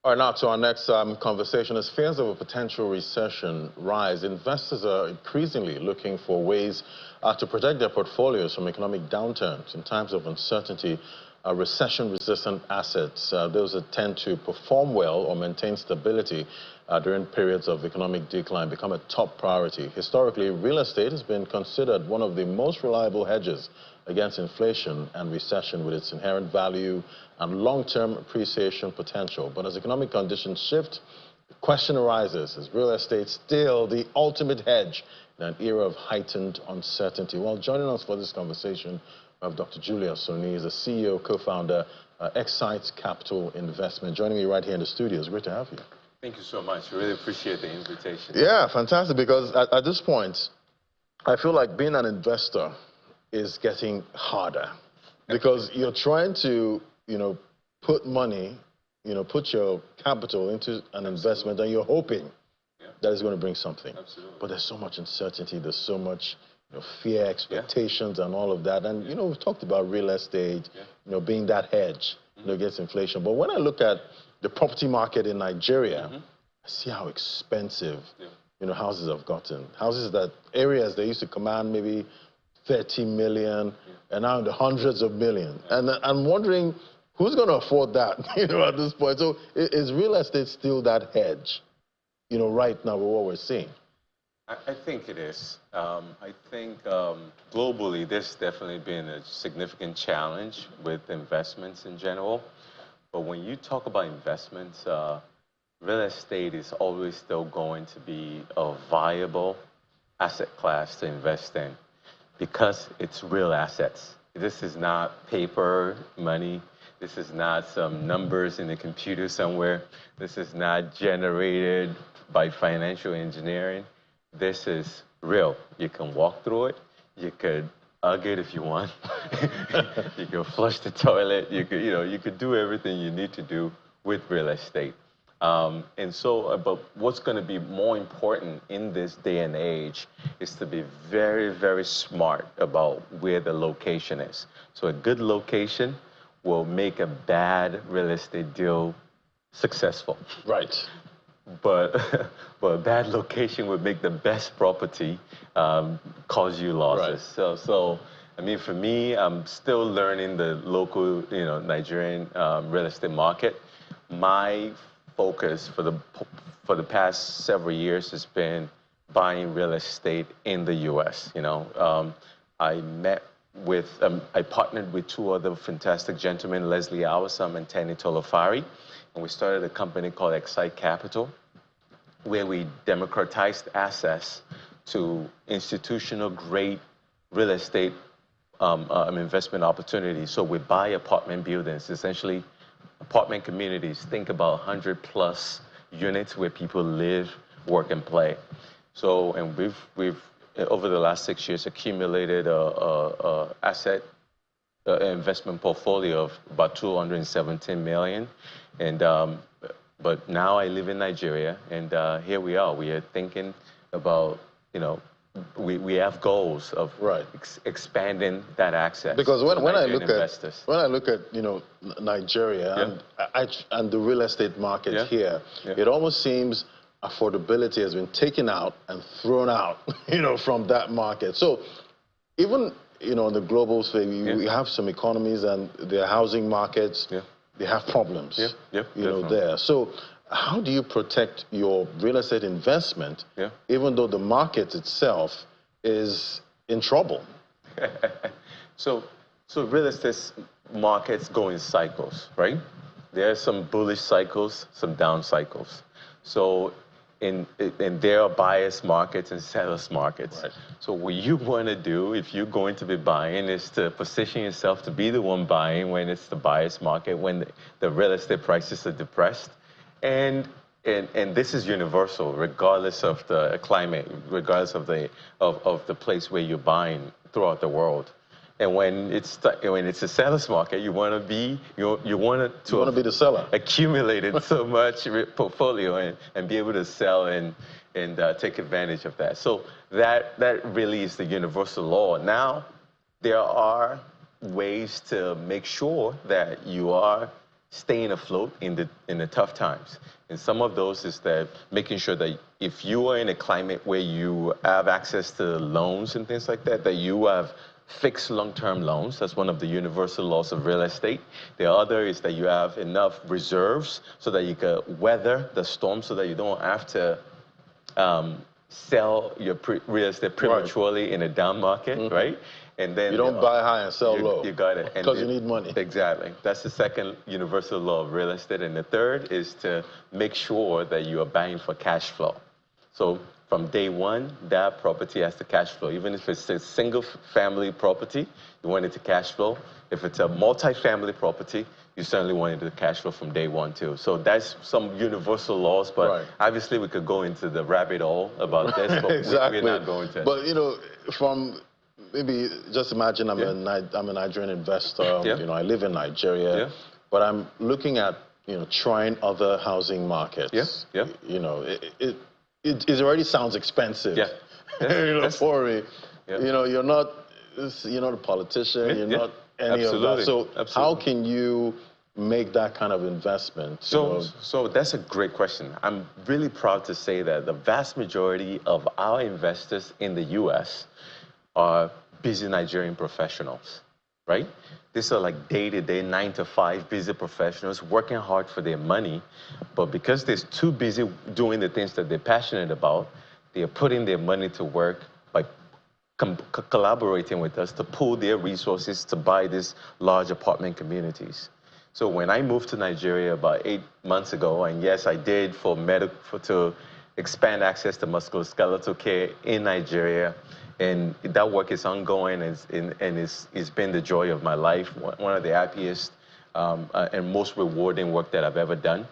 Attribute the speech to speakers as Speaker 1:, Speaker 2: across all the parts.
Speaker 1: All right, now to our next conversation. As fears of a potential recession rise, investors are increasingly looking for ways to protect their portfolios from economic downturns. In times of uncertainty, recession-resistant assets, those that tend to perform well or maintain stability during periods of economic decline, become a top priority. Historically, real estate has been considered one of the most reliable hedges against inflation and recession, with its inherent value and long-term appreciation potential. But as economic conditions shift, the question arises, is real estate still the ultimate hedge in an era of heightened uncertainty? Well, joining us for this conversation, we have Dr. Julius Soni, is the CEO, co-founder, Excite Capital Investment, joining me right here in the studio. It's great to have you.
Speaker 2: Thank you so much. Really appreciate the invitation.
Speaker 1: Yeah, fantastic, because at this point, I feel like being an investor is getting harder because you're trying to, put money, put your capital into an investment, and you're hoping that it's going to bring something.
Speaker 2: Absolutely.
Speaker 1: But there's so much uncertainty, there's so much fear, expectations, and all of that. And, we've talked about real estate, being that hedge against inflation. But when I look at the property market in Nigeria, I see how expensive, houses have gotten. Houses that, areas that used to command maybe 30 million, and now in the hundreds of millions. And I'm wondering, who's going to afford that, at this point? So is real estate still that hedge, right now with what we're seeing?
Speaker 2: I think it is. I think globally, there's definitely been a significant challenge with investments in general. But when you talk about investments, real estate is always still going to be a viable asset class to invest in, because it's real assets. This is not paper money. This is not some numbers in the computer somewhere. This is not generated by financial engineering. This is real. You can walk through it. You could hug it if you want. You can flush the toilet. You could do everything you need to do with real estate. But what's going to be more important in this day and age is to be very, very smart about where the location is. So a good location will make a bad real estate deal successful.
Speaker 1: Right.
Speaker 2: But a bad location would make the best property cause you losses.
Speaker 1: Right.
Speaker 2: So I mean, for me, I'm still learning the local, Nigerian real estate market. My focus for the past several years has been buying real estate in the U.S. I partnered with two other fantastic gentlemen, Leslie Awasam and Tani Tolofari, and we started a company called Excite Capital, where we democratized access to institutional grade real estate investment opportunities. So we buy apartment buildings, essentially apartment communities. Think about 100+ units where people live, work, and play. So, and we've over the last 6 years accumulated a asset investment portfolio of about 217 million. And but now I live in Nigeria, and here we are. We are thinking about, we have goals of expanding that access.
Speaker 1: Because when I look
Speaker 2: investors.
Speaker 1: at Nigeria and the real estate market here, it almost seems affordability has been taken out and thrown out, from that market. So even in the global sphere, we have some economies and their housing markets, they have problems, there. So how do you protect your real estate investment, even though the market itself is in trouble?
Speaker 2: So real estate markets go in cycles, right? There are some bullish cycles, some down cycles. So there are buyers markets and sellers markets.
Speaker 1: Right.
Speaker 2: So what you want to do, if you're going to be buying, is to position yourself to be the one buying when it's the buyer's market, when the real estate prices are depressed. And this is universal, regardless of the climate, regardless of the place where you're buying throughout the world. And when it's a seller's market, you want to be the seller, accumulated so much portfolio and be able to sell and take advantage of that. So that really is the universal law. Now there are ways to make sure that you are staying afloat in the tough times. And some of those is that making sure that if you are in a climate where you have access to loans and things like that, that you have fixed long-term loans. That's one of the universal laws of real estate. The other is that you have enough reserves so that you can weather the storm, so that you don't have to sell your real estate prematurely in a down market, right? And then
Speaker 1: you don't buy high and sell low.
Speaker 2: You got it.
Speaker 1: Because you need money.
Speaker 2: Exactly. That's the second universal law of real estate. And the third is to make sure that you are buying for cash flow. So from day one, that property has to cash flow. Even if it's a single family property, you want it to cash flow. If it's a multi-family property, you certainly want it to cash flow from day one too. So that's some universal laws, but obviously we could go into the rabbit hole about this, but
Speaker 1: exactly.
Speaker 2: we're not going to.
Speaker 1: But you know, from maybe just imagine I'm a Nigerian investor. You know, I live in Nigeria, but I'm looking at trying other housing markets. You know, it already sounds expensive. For me. You know, you're not a politician. You're not any of that. So how can you make that kind of investment?
Speaker 2: So that's a great question. I'm really proud to say that the vast majority of our investors in the U.S. are busy Nigerian professionals, right? These are like day-to-day, 9 to 5 busy professionals working hard for their money, but because they're too busy doing the things that they're passionate about, they are putting their money to work by collaborating with us to pool their resources to buy these large apartment communities. So when I moved to Nigeria about 8 months ago, and yes, I did to expand access to musculoskeletal care in Nigeria, and that work is ongoing, and it's been the joy of my life, one of the happiest and most rewarding work that I've ever done.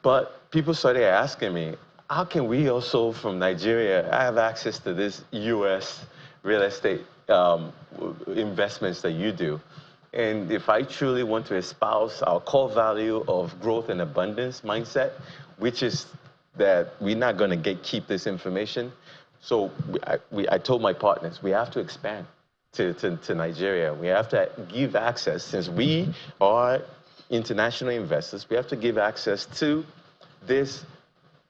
Speaker 2: But people started asking me, how can we also from Nigeria have access to this U.S. real estate investments that you do? And if I truly want to espouse our core value of growth and abundance mindset, which is that we're not going to keep this information, so I told my partners, we have to expand to Nigeria. We have to give access, since we are international investors, we have to give access to this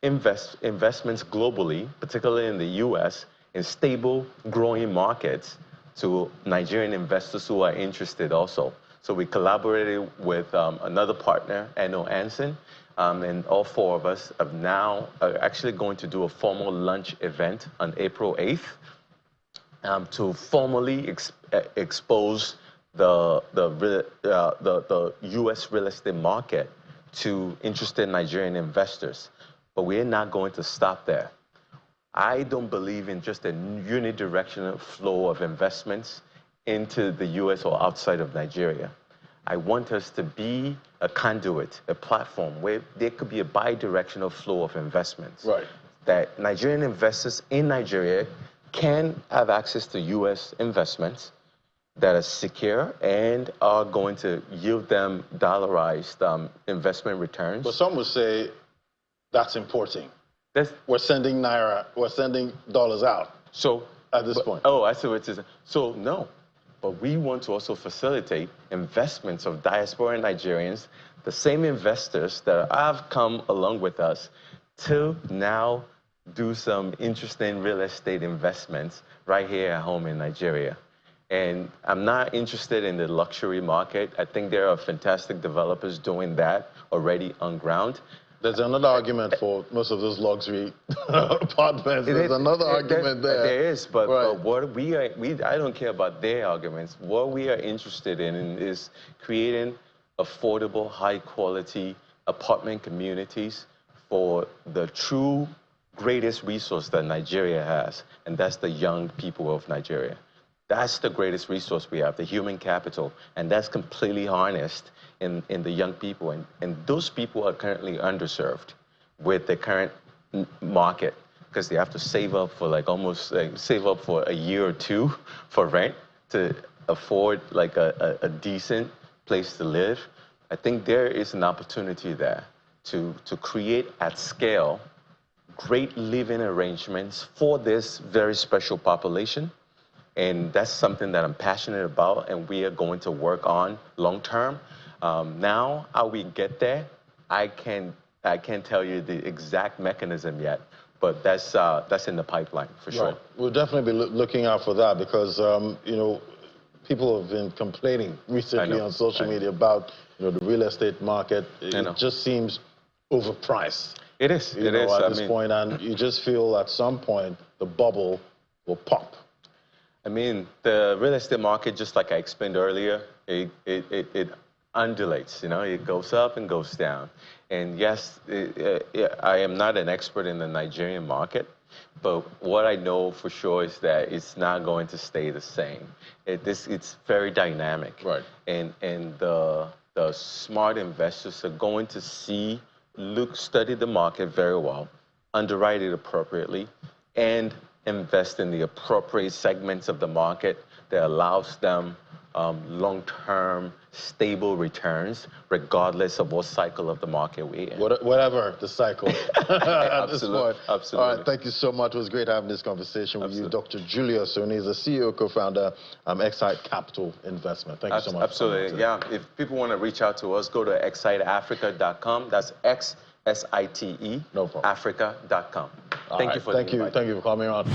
Speaker 2: investments globally, particularly in the U.S., in stable, growing markets to Nigerian investors who are interested also. So we collaborated with another partner, Eno Anson, and all four of us are now actually going to do a formal lunch event on April 8th to formally expose the U.S. real estate market to interested Nigerian investors. But we're not going to stop there. I don't believe in just a unidirectional flow of investments into the U.S. or outside of Nigeria. I want us to be a conduit, a platform where there could be a bi-directional flow of investments.
Speaker 1: Right.
Speaker 2: That Nigerian investors in Nigeria can have access to U.S. investments that are secure and are going to yield them dollarized investment returns.
Speaker 1: But some would say that's importing. We're sending naira, we're sending dollars out.
Speaker 2: So
Speaker 1: at this point.
Speaker 2: Oh, I see what it is. So no, but we want to also facilitate investments of diaspora Nigerians, the same investors that have come along with us to now do some interesting real estate investments right here at home in Nigeria. And I'm not interested in the luxury market. I think there are fantastic developers doing that already on ground.
Speaker 1: There's another argument for most of those luxury apartments. There's another argument there.
Speaker 2: There is, but what I don't care about their arguments. What we are interested in is creating affordable, high-quality apartment communities for the true greatest resource that Nigeria has, and that's the young people of Nigeria. That's the greatest resource we have, the human capital, and that's completely harnessed in the young people. And those people are currently underserved with the current market because they have to save up for save up for a year or two for rent to afford like a decent place to live. I think there is an opportunity there to create at scale great living arrangements for this very special population. And that's something that I'm passionate about, and we are going to work on long term. Now, how we get there, I can't tell you the exact mechanism yet, but that's in the pipeline for sure.
Speaker 1: Right. We'll definitely be looking out for that because, you know, people have been complaining recently on social media about, you know, the real estate market. It just seems overpriced.
Speaker 2: It is.
Speaker 1: You know, at this point, and you just feel at some point the bubble will pop.
Speaker 2: I mean, the real estate market, just like I explained earlier, it undulates, you know, it goes up and goes down. And yes, I am not an expert in the Nigerian market, but what I know for sure is that it's not going to stay the same. It's very dynamic.
Speaker 1: Right.
Speaker 2: And the smart investors are going to study the market very well, underwrite it appropriately, and invest in the appropriate segments of the market that allows them long-term, stable returns, regardless of what cycle of the market we're in.
Speaker 1: Whatever the cycle.
Speaker 2: Absolutely. Absolutely.
Speaker 1: All right, thank you so much. It was great having this conversation with you, Dr. Julius Oni, is the CEO, co-founder, Excite Capital Investment. Thank you so much.
Speaker 2: Absolutely, yeah. If people want to reach out to us, go to exciteafrica.com. That's XSITE,
Speaker 1: no problem.
Speaker 2: Africa.com.
Speaker 1: Thank you for coming on.